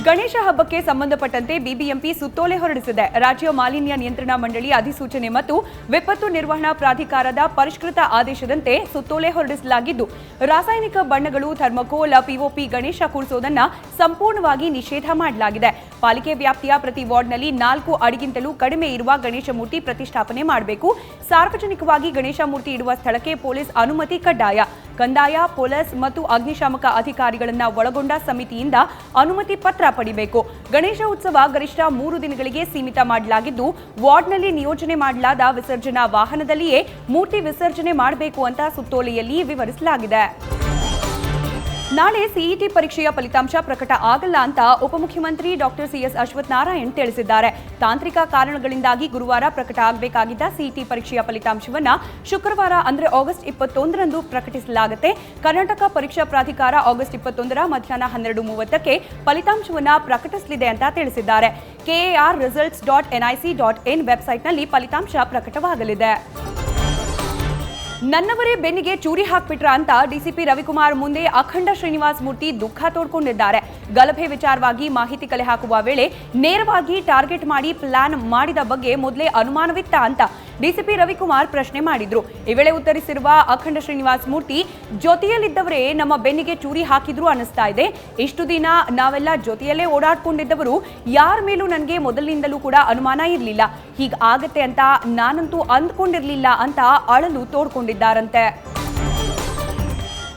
ಗಣೇಶ ಹಬ್ಬಕ್ಕೆ ಸಂಬಂಧಪಟ್ಟಂತೆ ಬಿಬಿಎಂಪಿ ಸುತ್ತೋಲೆ ಹೊರಡಿಸಿದೆ. ರಾಜ್ಯ ಮಾಲಿನ್ಯ ನಿಯಂತ್ರಣ ಮಂಡಳಿ ಅಧಿಸೂಚನೆ ಮತ್ತು ವಿಪತ್ತು ನಿರ್ವಹಣಾ ಪ್ರಾಧಿಕಾರದ ಪರಿಷ್ಕೃತ ಆದೇಶದಂತೆ ಸುತ್ತೋಲೆ ಹೊರಡಿಸಲಾಗಿದ್ದು, ರಾಸಾಯನಿಕ ಬಣ್ಣಗಳು, ಥರ್ಮಕೋಲ್, ಪಿಒಪಿ ಗಣೇಶ ಕೂರಿಸುವುದನ್ನು ಸಂಪೂರ್ಣವಾಗಿ ನಿಷೇಧ ಮಾಡಲಾಗಿದೆ. ಪಾಲಿಕೆ ವ್ಯಾಪ್ತಿಯ ಪ್ರತಿ ವಾರ್ಡ್ನಲ್ಲಿ 4 ಅಡಿಗಿಂತಲೂ ಕಡಿಮೆ ಇರುವ ಗಣೇಶ ಮೂರ್ತಿ ಪ್ರತಿಷ್ಠಾಪನೆ ಮಾಡಬೇಕು. ಸಾರ್ವಜನಿಕವಾಗಿ ಗಣೇಶ ಮೂರ್ತಿ ಇಡುವ ಸ್ಥಳಕ್ಕೆ ಪೊಲೀಸ್ ಅನುಮತಿ ಕಡ್ಡಾಯ. ಕಂದಾಯ, ಪೊಲೀಸ್ ಮತ್ತು ಅಗ್ನಿಶಾಮಕ ಅಧಿಕಾರಿಗಳನ್ನು ಒಳಗೊಂಡ ಸಮಿತಿಯಿಂದ ಅನುಮತಿ ಪತ್ರ ಪಡೆಯಬೇಕು. ಗಣೇಶ ಉತ್ಸವ ಗರಿಷ್ಠ 3 ದಿನಗಳಿಗೆ ಸೀಮಿತ ಮಾಡಲಾಗಿದ್ದು, ವಾರ್ಡ್ನಲ್ಲಿ ನಿಯೋಜನೆ ಮಾಡಲಾದ ವಿಸರ್ಜನಾ ವಾಹನದಲ್ಲಿಯೇ ಮೂರ್ತಿ ವಿಸರ್ಜನೆ ಮಾಡಬೇಕು ಅಂತ ಸುತ್ತೋಲೆಯಲ್ಲಿ ವಿವರಿಸಲಾಗಿದೆ. ನಾಳೆ ಸಿಇಟಿ ಪರೀಕ್ಷೆಯ ಫಲಿತಾಂಶ ಪ್ರಕಟ ಆಗಲ್ಲ ಅಂತ ಉಪಮುಖ್ಯಮಂತ್ರಿ ಡಾಕ್ಟರ್ ಸಿಎಸ್ ಅಶ್ವತ್ಥನಾರಾಯಣ್ ತಿಳಿಸಿದ್ದಾರೆ. ತಾಂತ್ರಿಕ ಕಾರಣಗಳಿಂದಾಗಿ ಗುರುವಾರ ಪ್ರಕಟ ಆಗಬೇಕಾಗಿದ್ದ ಸಿಇಟಿ ಪರೀಕ್ಷೆಯ ಫಲಿತಾಂಶವನ್ನು ಶುಕ್ರವಾರ ಅಂದರೆ ಆಗಸ್ಟ್ 21ರಂದು ಪ್ರಕಟಿಸಲಾಗುತ್ತೆ. ಕರ್ನಾಟಕ ಪರೀಕ್ಷಾ ಪ್ರಾಧಿಕಾರ ಆಗಸ್ಟ್ 21ರ ಮಧ್ಯಾಹ್ನ 12:30ಕ್ಕೆ ಫಲಿತಾಂಶವನ್ನು ಪ್ರಕಟಿಸಲಿದೆ ಅಂತ ತಿಳಿಸಿದ್ದಾರೆ. KARresults.nic.in ವೆಬ್ಸೈಟ್ನಲ್ಲಿ ಫಲಿತಾಂಶ ಪ್ರಕಟವಾಗಲಿದೆ. ನನ್ನವರೇ ಬೆನ್ನಿಗೆ ಚೂರಿ ಹಾಕ್ಬಿಟ್ರ ಅಂತ ಡಿಸಿಪಿ ರವಿಕುಮಾರ್ ಮುಂದೆ ಅಖಂಡ ಶ್ರೀನಿವಾಸ್ ಮೂರ್ತಿ ದುಃಖ ತೋಡ್ಕೊಂಡಿದ್ದಾರೆ. ಗಲಭೆ ವಿಚಾರವಾಗಿ ಮಾಹಿತಿ ಕಲೆ ಹಾಕುವ ವೇಳೆ ನೇರವಾಗಿ ಟಾರ್ಗೆಟ್ ಮಾಡಿ ಪ್ಲಾನ್ ಮಾಡಿದ ಬಗ್ಗೆ ಮೊದಲೇ ಅನುಮಾನವಿತ್ತ ಅಂತ ಡಿಸಿಪಿ ರವಿಕುಮಾರ್ ಪ್ರಶ್ನೆ ಮಾಡಿದ್ರು. ಈ ವೇಳೆ ಉತ್ತರಿಸಿರುವ ಅಖಂಡ ಶ್ರೀನಿವಾಸ್ ಮೂರ್ತಿ, ಜೊತೆಯಲ್ಲಿದ್ದವರೇ ನಮ್ಮ ಬೆನ್ನಿಗೆ ಚೂರಿ ಹಾಕಿದ್ರು ಅನಿಸ್ತಾ ಇದೆ. ಇಷ್ಟು ದಿನ ನಾವೆಲ್ಲ ಜೊತೆಯಲ್ಲೇ ಓಡಾಡ್ಕೊಂಡಿದ್ದವರು, ಯಾರ ಮೇಲೂ ನನಗೆ ಮೊದಲಿನಿಂದಲೂ ಕೂಡ ಅನುಮಾನ ಇರಲಿಲ್ಲ. ಹೀಗಾಗತ್ತೆ ಅಂತ ನಾನಂತೂ ಅಂದ್ಕೊಂಡಿರಲಿಲ್ಲ ಅಂತ ಅಳಲು ತೋಡ್ಕೊಂಡಿದ್ದಾರಂತೆ.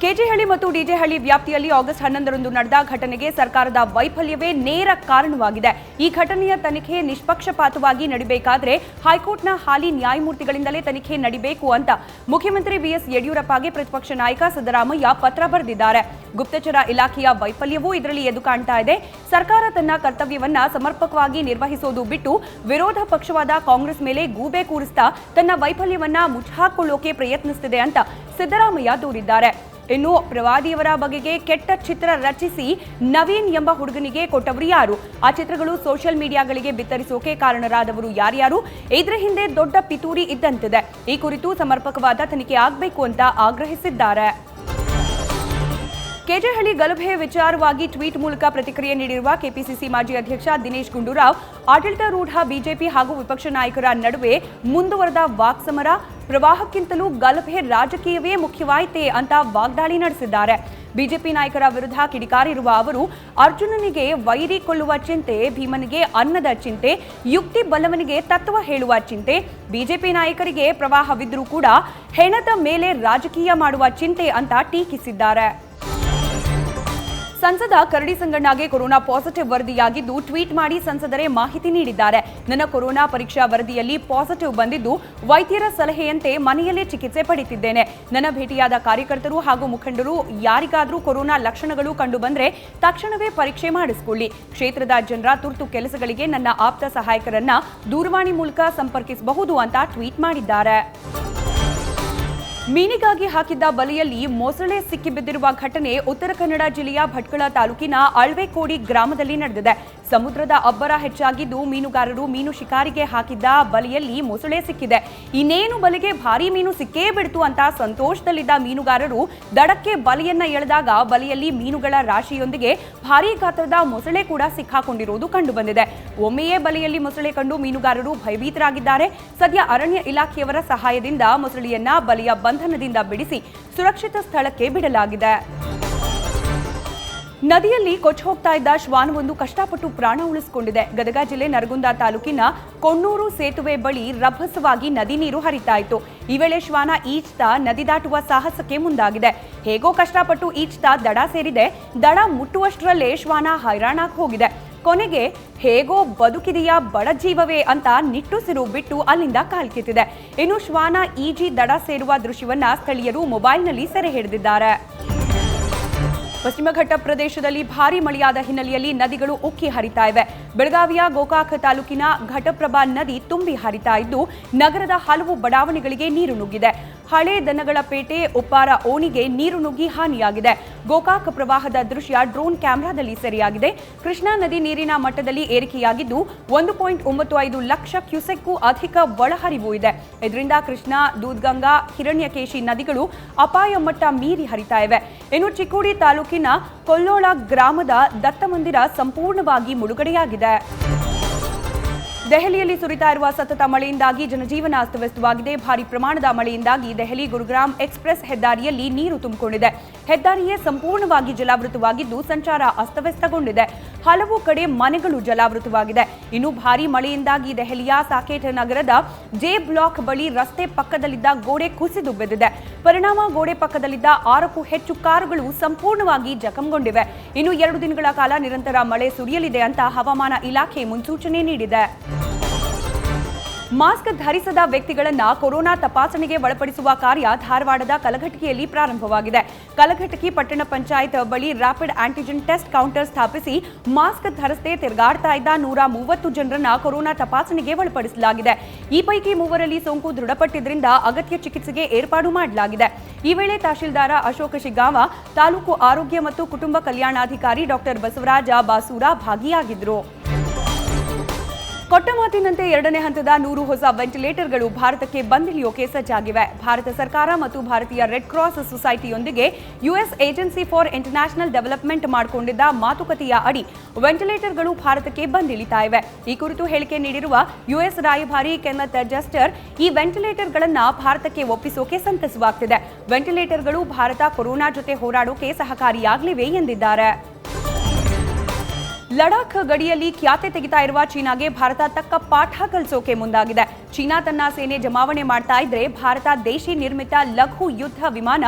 ಕೆಜೆಹಳ್ಳಿ ಮತ್ತು ಡಿಜೆಹಳ್ಳಿ ವ್ಯಾಪ್ತಿಯಲ್ಲಿ ಆಗಸ್ಟ್ 11ರಂದು ನಡೆದ ಘಟನೆಗೆ ಸರ್ಕಾರದ ವೈಫಲ್ಯವೇ ನೇರ ಕಾರಣವಾಗಿದೆ. ಈ ಘಟನೆಯ ತನಿಖೆ ನಿಷ್ಪಕ್ಷಪಾತವಾಗಿ ನಡೀಬೇಕಾದ್ರೆ ಹೈಕೋರ್ಟ್ನ ಹಾಲಿ ನ್ಯಾಯಮೂರ್ತಿಗಳಿಂದಲೇ ತನಿಖೆ ನಡೀಬೇಕು ಅಂತ ಮುಖ್ಯಮಂತ್ರಿ ಬಿಎಸ್ ಯಡಿಯೂರಪ್ಪಗೆ ಪ್ರತಿಪಕ್ಷ ನಾಯಕ ಸಿದ್ದರಾಮಯ್ಯ ಪತ್ರ ಬರೆದಿದ್ದಾರೆ. ಗುಪ್ತಚರ ಇಲಾಖೆಯ ವೈಫಲ್ಯವೂ ಇದರಲ್ಲಿ ಎದ್ದು ಕಾಣ್ತಾ ಇದೆ. ಸರ್ಕಾರ ತನ್ನ ಕರ್ತವ್ಯವನ್ನ ಸಮರ್ಪಕವಾಗಿ ನಿರ್ವಹಿಸೋದು ಬಿಟ್ಟು ವಿರೋಧ ಪಕ್ಷವಾದ ಕಾಂಗ್ರೆಸ್ ಮೇಲೆ ಗೂಬೆ ಕೂರಿಸ್ತಾ ತನ್ನ ವೈಫಲ್ಯವನ್ನ ಮುಚ್ಚಾಕೊಳ್ಳೋಕೆ ಪ್ರಯತ್ನಿಸುತ್ತಿದೆ ಅಂತ ಸಿದ್ದರಾಮಯ್ಯ ದೂರಿದ್ದಾರೆ. ಇನ್ನು ಪ್ರವಾದಿಯವರ ಬಗೆಗೆ ಕೆಟ್ಟ ಚಿತ್ರ ರಚಿಸಿ ನವೀನ್ ಎಂಬ ಹುಡುಗನಿಗೆ ಕೊಟ್ಟವರು ಯಾರು? ಆ ಚಿತ್ರಗಳು ಸೋಷಿಯಲ್ ಮೀಡಿಯಾಗಳಿಗೆ ಬಿತ್ತರಿಸೋಕೆ ಕಾರಣರಾದವರು ಯಾರ್ಯಾರು? ಇದರ ಹಿಂದೆ ದೊಡ್ಡ ಪಿತೂರಿ ಇದ್ದಂತಿದೆ. ಈ ಕುರಿತು ಸಮರ್ಪಕವಾದ ತನಿಖೆ ಆಗಬೇಕು ಅಂತ ಆಗ್ರಹಿಸಿದ್ದಾರೆ. ಕೆಜೆಹಳ್ಳಿ ಗಲಭೆ ವಿಚಾರವಾಗಿ ಟ್ವೀಟ್ ಮೂಲಕ ಪ್ರತಿಕ್ರಿಯೆ ನೀಡಿರುವ ಕೆಪಿಸಿಸಿ ಮಾಜಿ ಅಧ್ಯಕ್ಷ ದಿನೇಶ್ ಗುಂಡೂರಾವ್, ಆಡಳಿತಾರೂಢ ಬಿಜೆಪಿ ಹಾಗೂ ವಿಪಕ್ಷ ನಾಯಕರ ನಡುವೆ ಮುಂದುವರೆದ ವಾಕ್ಸಮರ, ಪ್ರವಾಹಕ್ಕಿಂತಲೂ ಗಲಭೆ ರಾಜಕೀಯವೇ ಮುಖ್ಯವಾಯಿತೆ ಅಂತ ವಾಗ್ದಾಳಿ ನಡೆಸಿದ್ದಾರೆ. ಬಿಜೆಪಿ ನಾಯಕರ ವಿರುದ್ಧ ಕಿಡಿಕಾರಿರುವ ಅವರು, ಅರ್ಜುನನಿಗೆ ವೈರಿ ಕೊಳ್ಳುವ ಚಿಂತೆ, ಭೀಮನಿಗೆ ಅನ್ನದ ಚಿಂತೆ, ಯುಕ್ತಿ ಬಲ್ಲವನಿಗೆ ತತ್ವ ಹೇಳುವ ಚಿಂತೆ, ಬಿಜೆಪಿ ನಾಯಕರಿಗೆ ಪ್ರವಾಹವಿದ್ರೂ ಕೂಡ ಹೆಣದ ಮೇಲೆ ರಾಜಕೀಯ ಮಾಡುವ ಚಿಂತೆ ಅಂತ ಟೀಕಿಸಿದ್ದಾರೆ. ಸಂಸದ ಕರಡಿ ಸಂಗಣ್ಣಗೆ ಕೊರೋನಾ ಪಾಸಿಟಿವ್ ವರದಿಯಾಗಿದ್ದು, ಟ್ವೀಟ್ ಮಾಡಿ ಸಂಸದರೇ ಮಾಹಿತಿ ನೀಡಿದ್ದಾರೆ. ನನ್ನ ಕೊರೋನಾ ಪರೀಕ್ಷಾ ವರದಿಯಲ್ಲಿ ಪಾಸಿಟಿವ್ ಬಂದಿದ್ದು, ವೈದ್ಯರ ಸಲಹೆಯಂತೆ ಮನೆಯಲ್ಲೇ ಚಿಕಿತ್ಸೆ ಪಡೆಯುತ್ತಿದ್ದೇನೆ. ನನ್ನ ಭೇಟಿಯಾದ ಕಾರ್ಯಕರ್ತರು ಹಾಗೂ ಮುಖಂಡರು ಯಾರಿಗಾದರೂ ಕೊರೋನಾ ಲಕ್ಷಣಗಳು ಕಂಡು ಬಂದರೆ ತಕ್ಷಣವೇ ಪರೀಕ್ಷೆ ಮಾಡಿಸಿಕೊಳ್ಳಿ. ಕ್ಷೇತ್ರದ ಜನರ ತುರ್ತು ಕೆಲಸಗಳಿಗೆ ನನ್ನ ಆಪ್ತ ಸಹಾಯಕರನ್ನ ದೂರವಾಣಿ ಮೂಲಕ ಸಂಪರ್ಕಿಸಬಹುದು ಅಂತ ಟ್ವೀಟ್ ಮಾಡಿದ್ದಾರೆ. ಮೀನಿಗಾಗಿ ಹಾಕಿದ್ದ ಬಲೆಯಲ್ಲಿ ಮೊಸಳೆ ಸಿಕ್ಕಿಬಿದ್ದಿರುವ ಘಟನೆ ಉತ್ತರ ಕನ್ನಡ ಜಿಲ್ಲೆಯ ಭಟ್ಕಳ ತಾಲೂಕಿನ ಅಳ್ವೆಕೋಡಿ ಗ್ರಾಮದಲ್ಲಿ ನಡೆದಿದೆ. ಸಮುದ್ರದ ಅಬ್ಬರ ಹೆಚ್ಚಾಗಿದ್ದು, ಮೀನುಗಾರರು ಮೀನು ಶಿಕಾರಿಗೆ ಹಾಕಿದ್ದ ಬಲೆಯಲ್ಲಿ ಮೊಸಳೆ ಸಿಕ್ಕಿದೆ. ಇನ್ನೇನು ಬಲೆಗೆ ಭಾರಿ ಮೀನು ಸಿಕ್ಕೇ ಬಿಡ್ತು ಅಂತ ಸಂತೋಷದಲ್ಲಿದ್ದ ಮೀನುಗಾರರು ದಡಕ್ಕೆ ಬಲೆಯನ್ನ ಎಳೆದಾಗ ಬಲೆಯಲ್ಲಿ ಮೀನುಗಳ ರಾಶಿಯೊಂದಿಗೆ ಭಾರೀ ಗಾತ್ರದ ಮೊಸಳೆ ಕೂಡ ಸಿಕ್ಕಾಕೊಂಡಿರುವುದು ಕಂಡುಬಂದಿದೆ. ಒಮ್ಮೆಯೇ ಬಲೆಯಲ್ಲಿ ಮೊಸಳೆ ಕಂಡು ಮೀನುಗಾರರು ಭಯಭೀತರಾಗಿದ್ದಾರೆ. ಸದ್ಯ ಅರಣ್ಯ ಇಲಾಖೆಯವರ ಸಹಾಯದಿಂದ ಮೊಸಳೆಯನ್ನ ಬಲೆಯ ಬಂಧನದಿಂದ ಬಿಡಿಸಿ ಸುರಕ್ಷಿತ ಸ್ಥಳಕ್ಕೆ ಬಿಡಲಾಗಿದೆ. ನದಿಯಲ್ಲಿ ಕೊಚ್ಚಿ ಹೋಗ್ತಾ ಇದ್ದ ಶ್ವಾನವೊಂದು ಕಷ್ಟಪಟ್ಟು ಪ್ರಾಣ ಉಳಿಸಿಕೊಂಡಿದೆ. ಗದಗ ಜಿಲ್ಲೆ ನರಗುಂದ ತಾಲೂಕಿನ ಕೊಣ್ಣೂರು ಸೇತುವೆ ಬಳಿ ರಭಸವಾಗಿ ನದಿ ನೀರು ಹರಿತಾ ಇತ್ತು. ಈ ವೇಳೆ ಶ್ವಾನ ಈಜ್ತಾ ನದಿ ದಾಟುವ ಸಾಹಸಕ್ಕೆ ಮುಂದಾಗಿದೆ. ಹೇಗೋ ಕಷ್ಟಪಟ್ಟು ಈಜ್ತಾ ದಡ ಸೇರಿದೆ. ದಡ ಮುಟ್ಟುವಷ್ಟರಲ್ಲೇ ಶ್ವಾನ ಹೈರಾಣಾಗಿ ಹೋಗಿದೆ. ಕೊನೆಗೆ ಹೇಗೋ ಬದುಕಿದೆಯಾ ಬಡ ಜೀವವೇ ಅಂತ ನಿಟ್ಟುಸಿರು ಬಿಟ್ಟು ಅಲ್ಲಿಂದ ಕಾಲ್ಕಿತ್ತಿದೆ. ಇನ್ನು ಶ್ವಾನ ಈಜಿ ದಡ ಸೇರುವ ದೃಶ್ಯವನ್ನ ಸ್ಥಳೀಯರು ಮೊಬೈಲ್ನಲ್ಲಿ ಸೆರೆ ಹಿಡಿದಿದ್ದಾರೆ. ಪಶ್ಚಿಮ ಘಟ್ಟ ಪ್ರದೇಶದಲ್ಲಿ ಭಾರೀ ಮಳೆಯಾದ ಹಿನ್ನೆಲೆಯಲ್ಲಿ ನದಿಗಳು ಉಕ್ಕಿ ಹರಿತಾ ಇವೆ. ಬೆಳಗಾವಿಯ ಗೋಕಾಕ್ ತಾಲೂಕಿನ ಘಟಪ್ರಭಾ ನದಿ ತುಂಬಿ ಹರಿತಾ ಇದ್ದು, ನಗರದ ಹಲವು ಬಡಾವಣೆಗಳಿಗೆ ನೀರು ನುಗ್ಗಿದೆ. ಹಳೆ ದನಗಳ ಪೇಟೆ ಉಪ್ಪಾರ ಓಣಿಗೆ ನೀರು ನುಗ್ಗಿ ಹಾನಿಯಾಗಿದೆ. ಗೋಕಾಕ್ ಪ್ರವಾಹದ ದೃಶ್ಯ ಡ್ರೋನ್ ಕ್ಯಾಮೆರಾದಲ್ಲಿ ಸೆರೆಯಾಗಿದೆ. ಕೃಷ್ಣಾ ನದಿ ನೀರಿನ ಮಟ್ಟದಲ್ಲಿ ಏರಿಕೆಯಾಗಿದ್ದು 1.95 ಲಕ್ಷ ಕ್ಯೂಸೆಕ್ಗೂ ಅಧಿಕ ಒಳಹರಿವು ಇದೆ. ಇದರಿಂದ ಕೃಷ್ಣಾ, ದೂದ್ಗಂಗಾ, ಹಿರಣ್ಯಕೇಶಿ ನದಿಗಳು ಅಪಾಯ ಮಟ್ಟ ಮೀರಿ ಹರಿತಾ ಇವೆ. ಇನ್ನು ಚಿಕ್ಕೋಡಿ ತಾಲೂಕಿನ ಕೊಲ್ಲೋಳ ಗ್ರಾಮದ ದತ್ತಮಂದಿರ ಸಂಪೂರ್ಣವಾಗಿ ಮುಳುಗಡೆಯಾಗಿದೆ. ದೆಹಲಿಯಲ್ಲಿ ಸುರಿತಾ ಇರುವ ಸತತ ಮಳೆಯಿಂದಾಗಿ ಜನಜೀವನ ಅಸ್ತವ್ಯಸ್ತವಾಗಿದೆ. ಭಾರೀ ಪ್ರಮಾಣದ ಮಳೆಯಿಂದಾಗಿ ದೆಹಲಿ ಗುರುಗ್ರಾಮ್ ಎಕ್ಸ್ಪ್ರೆಸ್ ಹೆದ್ದಾರಿಯಲ್ಲಿ ನೀರು ತುಂಬಿಕೊಂಡಿದೆ. ಹೆದ್ದಾರಿಯೇ ಸಂಪೂರ್ಣವಾಗಿ ಜಲಾವೃತವಾಗಿದ್ದು ಸಂಚಾರ ಅಸ್ತವ್ಯಸ್ತಗೊಂಡಿದೆ. ಹಲವು ಕಡೆ ಮನೆಗಳು ಜಲಾವೃತವಾಗಿದೆ. ಇನ್ನು ಭಾರೀ ಮಳೆಯಿಂದಾಗಿ ದೆಹಲಿಯ ಸಾಕೇಟ್ ನಗರದ ಜೆ ಬ್ಲಾಕ್ ಬಳಿ ರಸ್ತೆ ಪಕ್ಕದಲ್ಲಿದ್ದ ಗೋಡೆ ಕುಸಿದು ಬಿದ್ದಿದೆ. ಪರಿಣಾಮ ಗೋಡೆ ಪಕ್ಕದಲ್ಲಿದ್ದ 6ಕ್ಕೂ ಹೆಚ್ಚು ಕಾರುಗಳು ಸಂಪೂರ್ಣವಾಗಿ ಜಖಂಗೊಂಡಿವೆ. ಇನ್ನು 2 ದಿನಗಳ ಕಾಲ ನಿರಂತರ ಮಳೆ ಸುರಿಯಲಿದೆ ಅಂತ ಹವಾಮಾನ ಇಲಾಖೆ ಮುನ್ಸೂಚನೆ ನೀಡಿದೆ. ಮಾಸ್ಕ್ ಧರಿಸದ ವ್ಯಕ್ತಿಗಳನ್ನು ಕೊರೋನಾ ತಪಾಸಣೆಗೆ ಒಳಪಡಿಸುವ ಕಾರ್ಯ ಧಾರವಾಡದ ಕಲಘಟಗಿಯಲ್ಲಿ ಪ್ರಾರಂಭವಾಗಿದೆ. ಕಲಘಟಗಿ ಪಟ್ಟಣ ಪಂಚಾಯತ್ ಬಳಿ ರ್ಯಾಪಿಡ್ ಆಂಟಿಜೆನ್ ಟೆಸ್ಟ್ ಕೌಂಟರ್ ಸ್ಥಾಪಿಸಿ ಮಾಸ್ಕ್ ಧರಿಸದೆ ತಿರುಗಾಡ್ತಾ ಇದ್ದ 130 ಜನರನ್ನ ಕೊರೋನಾ ತಪಾಸಣೆಗೆ ಒಳಪಡಿಸಲಾಗಿದೆ. ಈ ಪೈಕಿ 3ರಲ್ಲಿ ಸೋಂಕು ದೃಢಪಟ್ಟಿದ್ದರಿಂದ ಅಗತ್ಯ ಚಿಕಿತ್ಸೆಗೆ ಏರ್ಪಾಡು ಮಾಡಲಾಗಿದೆ. ಈ ವೇಳೆ ತಹಶೀಲ್ದಾರ ಅಶೋಕ ಶಿಗಾವ, ತಾಲೂಕು ಆರೋಗ್ಯ ಮತ್ತು ಕುಟುಂಬ ಕಲ್ಯಾಣಾಧಿಕಾರಿ ಡಾಕ್ಟರ್ ಬಸವರಾಜ ಬಾಸೂರ ಭಾಗಿಯಾಗಿದ್ದರು. ಕೊಟ್ಟ ಮಾತಿನಂತೆ 2ನೇ ಹಂತದ 100 ಹೊಸ ವೆಂಟಿಲೇಟರ್ಗಳು ಭಾರತಕ್ಕೆ ಬಂದಿಳಿಯೋಕೆ ಸಜ್ಜಾಗಿವೆ. ಭಾರತ ಸರ್ಕಾರ ಮತ್ತು ಭಾರತೀಯ ರೆಡ್ ಕ್ರಾಸ್ ಸೊಸೈಟಿಯೊಂದಿಗೆ US agency for international development ಮಾಡಿಕೊಂಡಿದ್ದ ಮಾತುಕತೆಯ ಅಡಿ ವೆಂಟಿಲೇಟರ್ಗಳು ಭಾರತಕ್ಕೆ ಬಂದಿಳಿತಾ ಇವೆ. ಈ ಕುರಿತು ಹೇಳಿಕೆ ನೀಡಿರುವ ಯುಎಸ್ ರಾಯಭಾರಿ ಕೆನೆತ್ ಜಸ್ಟರ್, ಈ ವೆಂಟಿಲೇಟರ್ಗಳನ್ನು ಭಾರತಕ್ಕೆ ಒಪ್ಪಿಸೋಕೆ ಸಂತಸವಾಗ್ತಿದೆ. ವೆಂಟಿಲೇಟರ್ಗಳು ಭಾರತ ಕೊರೋನಾ ಜೊತೆ ಹೋರಾಡೋಕೆ ಸಹಕಾರಿಯಾಗಲಿವೆ ಎಂದಿದ್ದಾರೆ. ಲಡಾಖ್ ಗಡಿಯಲ್ಲಿ ಖ್ಯಾತೆ ತೆಗಿತಾ ಇರುವ ಚೀನಾಗೆ ಭಾರತ ತಕ್ಕ ಪಾಠ ಕಲಿಸೋಕೆ ಮುಂದಾಗಿದೆ. ಚೀನಾ ತನ್ನ ಸೇನೆ ಜಮಾವಣೆ ಮಾಡ್ತಾ ಇದ್ರೆ ಭಾರತ ದೇಶಿ ನಿರ್ಮಿತ ಲಘು ಯುದ್ಧ ವಿಮಾನ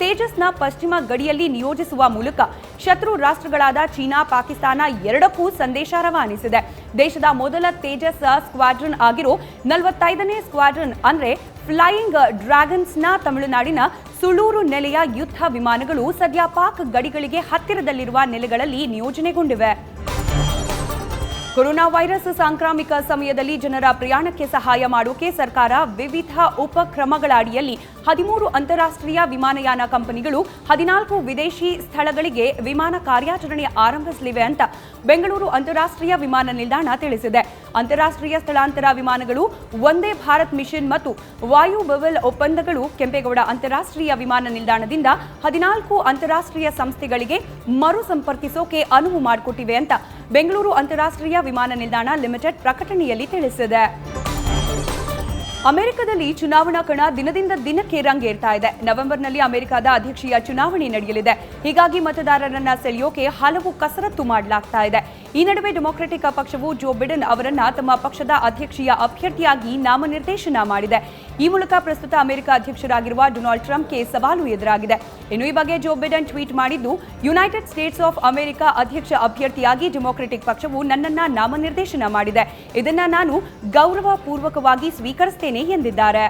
ತೇಜಸ್ನ ಪಶ್ಚಿಮ ಗಡಿಯಲ್ಲಿ ನಿಯೋಜಿಸುವ ಮೂಲಕ ಶತ್ರು ರಾಷ್ಟ್ರಗಳಾದ ಚೀನಾ, ಪಾಕಿಸ್ತಾನ ಎರಡಕ್ಕೂ ಸಂದೇಶ ರವಾನಿಸಿದೆ. ದೇಶದ ಮೊದಲ ತೇಜಸ್ ಸ್ಕ್ವಾಡ್ರನ್ ಆಗಿರೋ 45ನೇ ಸ್ಕ್ವಾಡ್ರನ್ ಅಂದ್ರೆ ಫ್ಲೈಯಿಂಗ್ ಡ್ರ್ಯಾಗನ್ಸ್ನ ತಮಿಳುನಾಡಿನ ಸುಳೂರು ನೆಲೆಯ ಯುದ್ಧ ವಿಮಾನಗಳು ಸದ್ಯ ಪಾಕ್ ಗಡಿಗಳಿಗೆ ಹತ್ತಿರದಲ್ಲಿರುವ ನೆಲೆಗಳಲ್ಲಿ ನಿಯೋಜನೆಗೊಂಡಿವೆ. ಕೊರೋನಾ ವೈರಸ್ ಸಾಂಕ್ರಾಮಿಕ ಸಮಯದಲ್ಲಿ ಜನರ ಪ್ರಯಾಣಕ್ಕೆ ಸಹಾಯ ಮಾಡೋಕೆ ಸರ್ಕಾರ ವಿವಿಧ ಉಪಕ್ರಮಗಳ ಅಡಿಯಲ್ಲಿ 13 ಅಂತಾರಾಷ್ಟ್ರೀಯ ವಿಮಾನಯಾನ ಕಂಪನಿಗಳು 14 ವಿದೇಶಿ ಸ್ಥಳಗಳಿಗೆ ವಿಮಾನ ಕಾರ್ಯಾಚರಣೆ ಆರಂಭಿಸಲಿವೆ ಅಂತ ಬೆಂಗಳೂರು ಅಂತಾರಾಷ್ಟ್ರೀಯ ವಿಮಾನ ನಿಲ್ದಾಣ ತಿಳಿಸಿದೆ. ಅಂತಾರಾಷ್ಟ್ರೀಯ ಸ್ಥಳಾಂತರ ವಿಮಾನಗಳು ವಂದೇ ಭಾರತ್ ಮಿಷನ್ ಮತ್ತು ವಾಯು ಬವೆಲ್ ಒಪ್ಪಂದಗಳು ಕೆಂಪೇಗೌಡ ಅಂತಾರಾಷ್ಟ್ರೀಯ ವಿಮಾನ ನಿಲ್ದಾಣದಿಂದ 14 ಅಂತಾರಾಷ್ಟ್ರೀಯ ಸಂಸ್ಥೆಗಳಿಗೆ ಮರು ಸಂಪರ್ಕಿಸೋಕೆ ಅನುವು ಮಾಡಿಕೊಟ್ಟಿವೆ ಅಂತ ಬೆಂಗಳೂರು ಅಂತಾರಾಷ್ಟ್ರೀಯ ವಿಮಾನ ನಿಲ್ದಾಣ ಲಿಮಿಟೆಡ್ ಪ್ರಕಟಣೆಯಲ್ಲಿ ತಿಳಿಸಿದೆ. ಅಮೆರಿಕದಲ್ಲಿ ಚುನಾವಣಾ ಕಣ ದಿನದಿಂದ ದಿನಕ್ಕೆ ರಂಗೇರ್ತಾ ಇದೆ. ನವೆಂಬರ್ನಲ್ಲಿ ಅಮೆರಿಕದ ಅಧ್ಯಕ್ಷೀಯ ಚುನಾವಣೆ ನಡೆಯಲಿದೆ. ಹೀಗಾಗಿ ಮತದಾರರನ್ನ ಸೆಳೆಯೋಕೆ ಹಲವು ಕಸರತ್ತು ಮಾಡಲಾಗ್ತಾ ಇದೆ. ಈ ನಡುವೆ ಡೆಮೊಕ್ರೆಟಿಕ್ ಪಕ್ಷವು ಜೋ ಬಿಡೆನ್ ಅವರನ್ನ ತಮ್ಮ ಪಕ್ಷದ ಅಧ್ಯಕ್ಷೀಯ ಅಭ್ಯರ್ಥಿಯಾಗಿ ನಾಮನಿರ್ದೇಶನ ಮಾಡಿದೆ. ಈ ಮೂಲಕ ಪ್ರಸ್ತುತ ಅಮೆರಿಕ ಅಧ್ಯಕ್ಷರಾಗಿರುವ ಡೊನಾಲ್ಡ್ ಟ್ರಂಪ್ಗೆ ಸವಾಲು ಎದುರಾಗಿದೆ. ಇನ್ನು ಈ ಬಗ್ಗೆ ಜೋ ಬಿಡೆನ್ ಟ್ವೀಟ್ ಮಾಡಿದ್ದು, ಯುನೈಟೆಡ್ ಸ್ಟೇಟ್ಸ್ ಆಫ್ ಅಮೆರಿಕ ಅಧ್ಯಕ್ಷ ಅಭ್ಯರ್ಥಿಯಾಗಿ ಡೆಮೊಕ್ರೆಟಿಕ್ ಪಕ್ಷವು ನನ್ನನ್ನ ನಾಮನಿರ್ದೇಶನ ಮಾಡಿದೆ. ಇದನ್ನ ನಾನು ಗೌರವಪೂರ್ವಕವಾಗಿ ಸ್ವೀಕರಿಸುತ್ತೇನೆ ಎಂದಿದ್ದಾರೆ.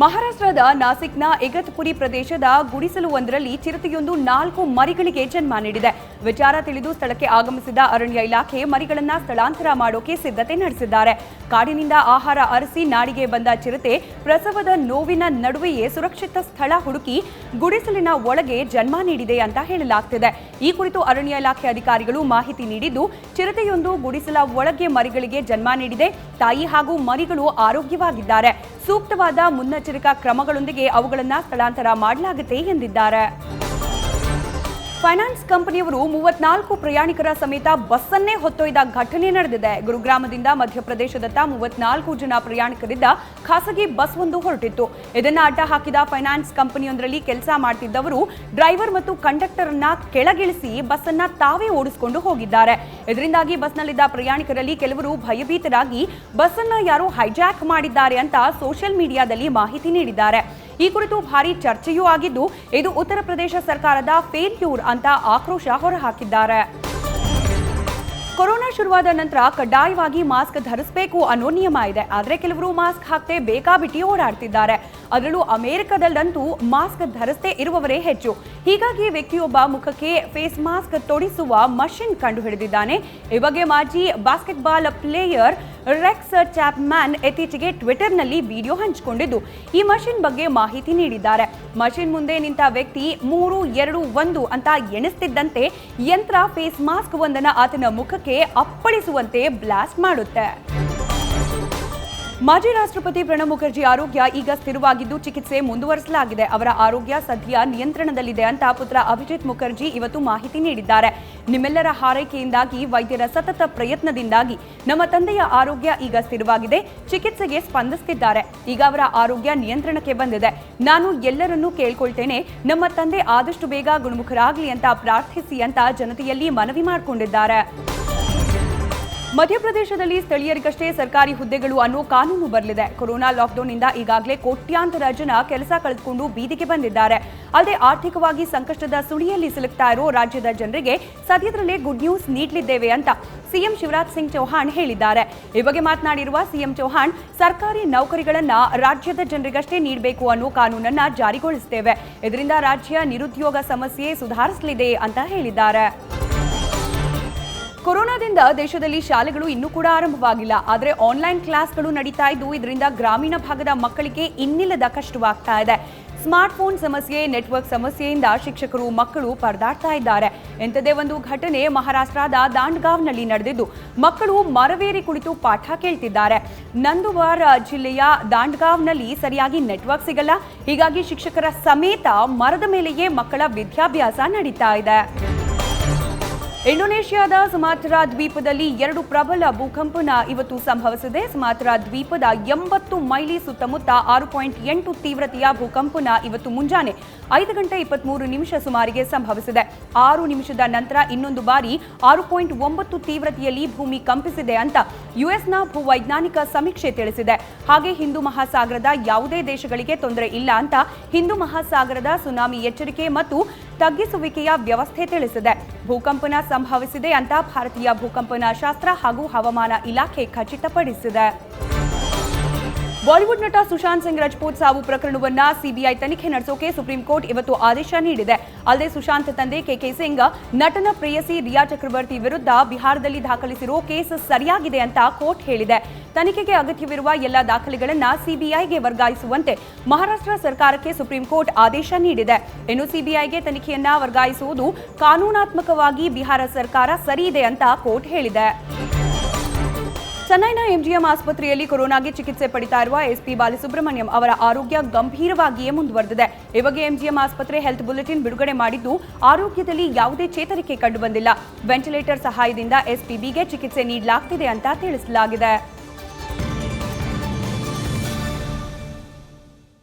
ಮಹಾರಾಷ್ಟ್ರದ ನಾಸಿಕ್ನ ಇಗತ್ಪುರಿ ಪ್ರದೇಶದ ಗುಡಿಸಲುವೊಂದರಲ್ಲಿ ಚಿರತೆಯೊಂದು 4 ಮರಿಗಳಿಗೆ ಜನ್ಮ ನೀಡಿದೆ. ವಿಚಾರ ತಿಳಿದು ಸ್ಥಳಕ್ಕೆ ಆಗಮಿಸಿದ ಅರಣ್ಯ ಇಲಾಖೆ ಮರಿಗಳನ್ನ ಸ್ಥಳಾಂತರ ಮಾಡೋಕೆ ಸಿದ್ಧತೆ ನಡೆಸಿದ್ದಾರೆ. ಕಾಡಿನಿಂದ ಆಹಾರ ಅರಸಿ ನಾಡಿಗೆ ಬಂದ ಚಿರತೆ ಪ್ರಸವದ ನೋವಿನ ನಡುವೆಯೇ ಸುರಕ್ಷಿತ ಸ್ಥಳ ಹುಡುಕಿ ಗುಡಿಸಲಿನ ಒಳಗೆ ಜನ್ಮ ನೀಡಿದೆ ಅಂತ ಹೇಳಲಾಗ್ತಿದೆ. ಈ ಕುರಿತು ಅರಣ್ಯ ಇಲಾಖೆ ಅಧಿಕಾರಿಗಳು ಮಾಹಿತಿ ನೀಡಿದ್ದು, ಚಿರತೆಯೊಂದು ಗುಡಿಸಲ ಒಳಗೆ ಮರಿಗಳಿಗೆ ಜನ್ಮ ನೀಡಿದೆ. ತಾಯಿ ಹಾಗೂ ಮರಿಗಳು ಆರೋಗ್ಯವಾಗಿದ್ದಾರೆ. ಸೂಕ್ತವಾದ ಮುನ್ನೆಚ್ಚರಿಕಾ ಕ್ರಮಗಳೊಂದಿಗೆ ಅವುಗಳನ್ನು ಸ್ಥಳಾಂತರ ಮಾಡಲಾಗುತ್ತೆ ಎಂದಿದ್ದಾರೆ. ಫೈನಾನ್ಸ್ ಕಂಪನಿಯವರು 34 ಪ್ರಯಾಣಿಕರ ಸಮೇತ ಬಸ್ಸನ್ನೇ ಹೊತ್ತೊಯ್ದ ಘಟನೆ ನಡೆದಿದೆ. ಗುರುಗ್ರಾಮದಿಂದ ಮಧ್ಯಪ್ರದೇಶದತ್ತ 34 ಜನ ಪ್ರಯಾಣಿಕರಿದ್ದ ಖಾಸಗಿ ಬಸ್ ಒಂದು ಹೊರಟಿತ್ತು. ಇದನ್ನ ಅಡ್ಡ ಹಾಕಿದ ಫೈನಾನ್ಸ್ ಕಂಪನಿಯೊಂದರಲ್ಲಿ ಕೆಲಸ ಮಾಡ್ತಿದ್ದವರು ಡ್ರೈವರ್ ಮತ್ತು ಕಂಡಕ್ಟರ್ ಅನ್ನ ಕೆಳಗಿಳಿಸಿ ಬಸ್ ಅನ್ನ ತಾವೇ ಓಡಿಸಿಕೊಂಡು ಹೋಗಿದ್ದಾರೆ. ಇದರಿಂದಾಗಿ ಬಸ್ನಲ್ಲಿದ್ದ ಪ್ರಯಾಣಿಕರಲ್ಲಿ ಕೆಲವರು ಭಯಭೀತರಾಗಿ ಬಸ್ ಅನ್ನ ಯಾರೋ ಹೈಜಾಕ್ ಮಾಡಿದ್ದಾರೆ ಅಂತ ಸೋಷಿಯಲ್ ಮೀಡಿಯಾದಲ್ಲಿ ಮಾಹಿತಿ ನೀಡಿದ್ದಾರೆ. ಈ ಕುರಿತು ಭಾರಿ ಚರ್ಚೆಯೂ ಆಗಿದ್ದು, ಇದು ಉತ್ತರ ಪ್ರದೇಶ ಸರ್ಕಾರದ ಫೇಲ್ಯೂರ್ ಅಂತ ಆಕ್ರೋಶ ಹೊರಹಾಕಿದ್ದಾರೆ. ಕೊರೋನಾ ಶುರುವಾದ ನಂತರ ಕಡ್ಡಾಯವಾಗಿ ಮಾಸ್ಕ್ ಧರಿಸಬೇಕು ಅನ್ನೋ ನಿಯಮ ಇದೆ. ಆದರೆ ಕೆಲವರು ಮಾಸ್ಕ್ ಹಾಕದೆ ಬೇಕಾಬಿಟ್ಟಿ ಓಡಾಡ್ತಿದ್ದಾರೆ. ಅದರಲ್ಲೂ ಅಮೆರಿಕದಲ್ಲಂತೂ ಮಾಸ್ಕ್ ಧರಿಸದೇ ಇರುವವರೇ ಹೆಚ್ಚು. ಹೀಗಾಗಿ ವ್ಯಕ್ತಿಯೊಬ್ಬ ಮುಖಕ್ಕೆ ಫೇಸ್ ಮಾಸ್ಕ್ ತೊಡಿಸುವ ಮಷಿನ್ ಕಂಡುಹಿಡಿದಿದ್ದಾನೆ. ಈ ಬಗ್ಗೆ ಮಾಜಿ ಬಾಸ್ಕೆಟ್ಬಾಲ್ ಪ್ಲೇಯರ್ ರೆಕ್ಸ್ ಚಾಪ್ಮ್ಯಾನ್ ಇತ್ತೀಚೆಗೆ ಟ್ವಿಟರ್ನಲ್ಲಿ ವಿಡಿಯೋ ಹಂಚಿಕೊಂಡಿದ್ದು ಈ ಮಷಿನ್ ಬಗ್ಗೆ ಮಾಹಿತಿ ನೀಡಿದ್ದಾರೆ. ಮಷಿನ್ ಮುಂದೆ ನಿಂತ ವ್ಯಕ್ತಿ 3, 2, 1 ಅಂತ ಎಣಿಸ್ತಿದ್ದಂತೆ ಯಂತ್ರ ಫೇಸ್ ಮಾಸ್ಕ್ ಒಂದನ್ನು ಆತನ ಮುಖಕ್ಕೆ ಅಪ್ಪಳಿಸುವಂತೆ ಬ್ಲಾಸ್ಟ್ ಮಾಡುತ್ತೆ. ಮಾಜಿ ರಾಷ್ಟ್ರಪತಿ ಪ್ರಣಬ್ ಮುಖರ್ಜಿ ಆರೋಗ್ಯ ಈಗ ಸ್ಥಿರವಾಗಿದ್ದು ಚಿಕಿತ್ಸೆ ಮುಂದುವರಿಸಲಾಗಿದೆ. ಅವರ ಆರೋಗ್ಯ ಸದ್ಯ ನಿಯಂತ್ರಣದಲ್ಲಿದೆ ಅಂತ ಪುತ್ರ ಅಭಿಜಿತ್ ಮುಖರ್ಜಿ ಇವತ್ತು ಮಾಹಿತಿ ನೀಡಿದ್ದಾರೆ. ನಿಮ್ಮೆಲ್ಲರ ಹಾರೈಕೆಯಿಂದಾಗಿ, ವೈದ್ಯರ ಸತತ ಪ್ರಯತ್ನದಿಂದಾಗಿ ನಮ್ಮ ತಂದೆಯ ಆರೋಗ್ಯ ಈಗ ಸ್ಥಿರವಾಗಿದೆ. ಚಿಕಿತ್ಸೆಗೆ ಸ್ಪಂದಿಸುತ್ತಿದ್ದಾರೆ. ಈಗ ಅವರ ಆರೋಗ್ಯ ನಿಯಂತ್ರಣಕ್ಕೆ ಬಂದಿದೆ. ನಾನು ಎಲ್ಲರನ್ನೂ ಕೇಳ್ಕೊಳ್ತೇನೆ, ನಮ್ಮ ತಂದೆ ಆದಷ್ಟು ಬೇಗ ಗುಣಮುಖರಾಗಲಿ ಅಂತ ಪ್ರಾರ್ಥಿಸಿ ಅಂತ ಜನತೆಯಲ್ಲಿ ಮನವಿ ಮಾಡಿಕೊಂಡಿದ್ದಾರೆ. ಮಧ್ಯಪ್ರದೇಶದಲ್ಲಿ ಸ್ಥಳೀಯರಿಗಷ್ಟೇ ಸರ್ಕಾರಿ ಹುದ್ದೆಗಳು ಅನ್ನೋ ಕಾನೂನು ಬರಲಿದೆ. ಕೊರೋನಾ ಲಾಕ್ಡೌನ್ನಿಂದ ಈಗಾಗಲೇ ಕೋಟ್ಯಾಂತರ ಜನ ಕೆಲಸ ಕಳೆದುಕೊಂಡು ಬೀದಿಗೆ ಬಂದಿದ್ದಾರೆ. ಅಲ್ಲದೆ ಆರ್ಥಿಕವಾಗಿ ಸಂಕಷ್ಟದ ಸುಳಿಯಲ್ಲಿ ಸಿಲುಕ್ತಾ ಇರೋ ರಾಜ್ಯದ ಜನರಿಗೆ ಸದ್ಯದಲ್ಲೇ ಗುಡ್ ನ್ಯೂಸ್ ನೀಡಲಿದ್ದೇವೆ ಅಂತ ಸಿಎಂ ಶಿವರಾಜ್ ಸಿಂಗ್ ಚೌಹಾಣ್ ಹೇಳಿದ್ದಾರೆ. ಈ ಬಗ್ಗೆ ಮಾತನಾಡಿರುವ ಸಿಎಂ ಚೌಹಾಣ್, ಸರ್ಕಾರಿ ನೌಕರಿಗಳನ್ನ ರಾಜ್ಯದ ಜನರಿಗಷ್ಟೇ ನೀಡಬೇಕು ಅನ್ನೋ ಕಾನೂನನ್ನ ಜಾರಿಗೊಳಿಸುತ್ತೇವೆ. ಇದರಿಂದ ರಾಜ್ಯ ನಿರುದ್ಯೋಗ ಸಮಸ್ಯೆ ಸುಧಾರಿಸಲಿದೆ ಅಂತ ಹೇಳಿದ್ದಾರೆ. ಕೊರೋನಾದಿಂದ ದೇಶದಲ್ಲಿ ಶಾಲೆಗಳು ಇನ್ನೂ ಕೂಡ ಆರಂಭವಾಗಿಲ್ಲ. ಆದರೆ ಆನ್ಲೈನ್ ಕ್ಲಾಸ್ಗಳು ನಡೀತಾ ಇದ್ದು ಇದರಿಂದ ಗ್ರಾಮೀಣ ಭಾಗದ ಮಕ್ಕಳಿಗೆ ಇನ್ನಿಲ್ಲದ ಕಷ್ಟವಾಗ್ತಾ ಇದೆ. ಸ್ಮಾರ್ಟ್ಫೋನ್ ಸಮಸ್ಯೆ, ನೆಟ್ವರ್ಕ್ ಸಮಸ್ಯೆಯಿಂದ ಶಿಕ್ಷಕರು, ಮಕ್ಕಳು ಪರದಾಡ್ತಾ ಇದ್ದಾರೆ. ಇಂಥದೇ ಒಂದು ಘಟನೆ ಮಹಾರಾಷ್ಟ್ರದ ದಾಂಡ್ಗಾವ್ನಲ್ಲಿ ನಡೆದಿದ್ದು ಮಕ್ಕಳು ಮರವೇರಿ ಕುಳಿತು ಪಾಠ ಕೇಳ್ತಿದ್ದಾರೆ. ನಂದುವಾರ್ ಜಿಲ್ಲೆಯ ದಾಂಡ್ಗಾವ್ನಲ್ಲಿ ಸರಿಯಾಗಿ ನೆಟ್ವರ್ಕ್ ಸಿಗಲ್ಲ. ಹೀಗಾಗಿ ಶಿಕ್ಷಕರ ಸಮೇತ ಮರದ ಮೇಲೆಯೇ ಮಕ್ಕಳ ವಿದ್ಯಾಭ್ಯಾಸ ನಡೀತಾ ಇದೆ. ಇಂಡೋನೇಷ್ಯಾದ ಸುಮಾತ್ರಾ ದ್ವೀಪದಲ್ಲಿ 2 ಪ್ರಬಲ ಭೂಕಂಪನ ಇವತ್ತು ಸಂಭವಿಸಿದೆ. ಸುಮಾತ್ರಾ ದ್ವೀಪದ 80 ಮೈಲಿ ಸುತ್ತಮುತ್ತ 6.8 ತೀವ್ರತೆಯ ಭೂಕಂಪನ ಇವತ್ತು ಮುಂಜಾನೆ 5:23 ಸುಮಾರಿಗೆ ಸಂಭವಿಸಿದೆ. 6 ನಿಮಿಷದ ನಂತರ ಇನ್ನೊಂದು ಬಾರಿ 6.9 ತೀವ್ರತೆಯಲ್ಲಿ ಭೂಮಿ ಕಂಪಿಸಿದೆ ಅಂತ ಯುಎಸ್ನ ಭೂವೈಜ್ಞಾನಿಕ ಸಮೀಕ್ಷೆ ತಿಳಿಸಿದೆ. ಹಾಗೆ ಹಿಂದೂ ಮಹಾಸಾಗರದ ಯಾವುದೇ ದೇಶಗಳಿಗೆ ತೊಂದರೆ ಇಲ್ಲ ಅಂತ ಹಿಂದೂ ಮಹಾಸಾಗರದ ಸುನಾಮಿ ಎಚ್ಚರಿಕೆ ಮತ್ತು ತಗ್ಗಿಸುವಿಕೆಯ ವ್ಯವಸ್ಥೆ ತಿಳಿಸಿದೆ. ಭೂಕಂಪನ ಸಂಭವಿಸಿದೆ ಅಂತ ಭಾರತೀಯ ಭೂಕಂಪನ ಶಾಸ್ತ್ರ ಹಾಗೂ ಹವಾಮಾನ ಇಲಾಖೆ ಖಚಿತಪಡಿಸಿದೆ. ಬಾಲಿವುಡ್ ನಟ ಸುಶಾಂತ್ ಸಿಂಗ್ ರಜಪೂತ್ ಸಾವು ಪ್ರಕರಣವನ್ನ ಸಿಬಿಐ ತನಿಖೆ ನಡೆಸೋಕೆ ಸುಪ್ರೀಂ ಕೋರ್ಟ್ ಇವತ್ತು ಆದೇಶ ನೀಡಿದೆ. ಅಲ್ಲದೆ ಸುಶಾಂತ್ ತಂದೆ ಕೆಕೆ ಸಿಂಗ್ ನಟನ ಪ್ರೇಯಸಿ ರಿಯಾ ಚಕ್ರವರ್ತಿ ವಿರುದ್ಧ ಬಿಹಾರದಲ್ಲಿ ದಾಖಲಿಸಿರೋ ಕೇಸ್ ಸರಿಯಾಗಿದೆ ಅಂತ ಕೋರ್ಟ್ ಹೇಳಿದೆ. ತನಿಖೆಗೆ ಅಗತ್ಯವಿರುವ ಎಲ್ಲ ದಾಖಲೆಗಳನ್ನು ಸಿಬಿಐಗೆ ವರ್ಗಾಯಿಸುವಂತೆ ಮಹಾರಾಷ್ಟ್ರ ಸರ್ಕಾರಕ್ಕೆ ಸುಪ್ರೀಂ ಕೋರ್ಟ್ ಆದೇಶ ನೀಡಿದೆ. ಇನ್ನು ಸಿಬಿಐಗೆ ತನಿಖೆಯನ್ನ ವರ್ಗಾಯಿಸುವುದು ಕಾನೂನಾತ್ಮಕವಾಗಿ ಬಿಹಾರ ಸರ್ಕಾರ ಸರಿಯಿದೆ ಅಂತ ಕೋರ್ಟ್ ಹೇಳಿದೆ. ಚೆನ್ನೈನ ಎಂಜಿಎಂ ಆಸ್ಪತ್ರೆಯಲ್ಲಿ ಕೊರೋನಾಗೆ ಚಿಕಿತ್ಸೆ ಪಡಿತಾ ಇರುವ ಎಸ್ಪಿ ಬಾಲಸುಬ್ರಹ್ಮಣ್ಯಂ ಅವರ ಆರೋಗ್ಯ ಗಂಭೀರವಾಗಿಯೇ ಮುಂದುವರೆದಿದೆ. ಈ ಬಗ್ಗೆ ಎಂಜಿಎಂ ಆಸ್ಪತ್ರೆ ಹೆಲ್ತ್ ಬುಲೆಟಿನ್ ಬಿಡುಗಡೆ ಮಾಡಿದ್ದು ಆರೋಗ್ಯದಲ್ಲಿ ಯಾವುದೇ ಚೇತರಿಕೆ ಕಂಡುಬಂದಿಲ್ಲ. ವೆಂಟಿಲೇಟರ್ ಸಹಾಯದಿಂದ ಎಸ್ಪಿಬಿಗೆ ಚಿಕಿತ್ಸೆ ನೀಡಲಾಗುತ್ತಿದೆ ಅಂತ ತಿಳಿಸಲಾಗಿದೆ.